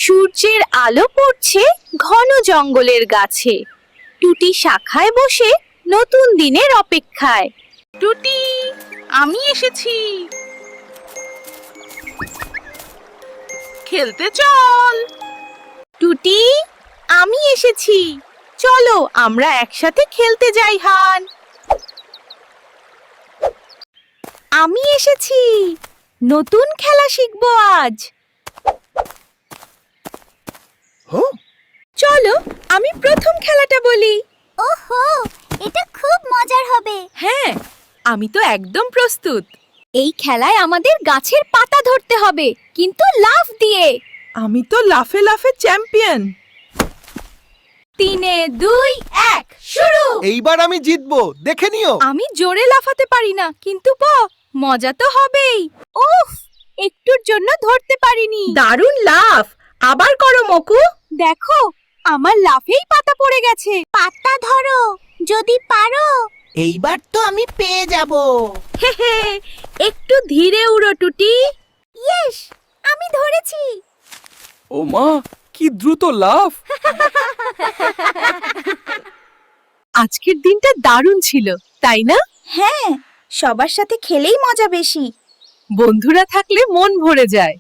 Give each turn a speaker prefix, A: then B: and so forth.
A: সূর্যের আলো পড়ছে ঘন জঙ্গলের গাছে। টুটি শাখায় বসে নতুন দিনের অপেক্ষায়।
B: টুটি, আমি এসেছি। খেলতে চল।
A: টুটি, আমি এসেছি, চলো আমরা একসাথে খেলতে যাই। হান, আমি এসেছি, নতুন খেলা শিখবো আজ। চলো আমি প্রথম খেলাটা বলি।
C: ওহো, এটা খুব মজার হবে।
A: হ্যাঁ, আমি তো একদম প্রস্তুত। এই খেলায় আমাদের গাছের পাতা ধরতে হবে, কিন্তু লাফ দিয়ে।
B: আমি তো লাফে লাফে চ্যাম্পিয়ন।
A: 3, 2, 1 শুরু।
D: এইবার আমি জিতবো, দেখে নিও।
A: আমি জোরে লাফাতে পারি না, কিন্তু মজা তো হবেই। উফ, একটুর জন্য ধরতে পারিনি। দারুণ লাফ, আবার করো মকু। দেখো, আমার লাফেই পাতা পড়ে গেছে।
C: পাতা ধরো, যদি পারো।
E: এইবার তো আমি পেয়ে যাব।
A: হে হে, একটু ধীরে উড়ো টুটি।
C: ইয়েস, আমি ধরেছি।
D: ও মা, কি দ্রুত লাফ!
A: আজকের দিনটা দারুণ ছিল, তাই না?
C: হ্যাঁ, সবার সাথে খেলেই মজা বেশি।
A: বন্ধুরা থাকলে মন ভরে যায়।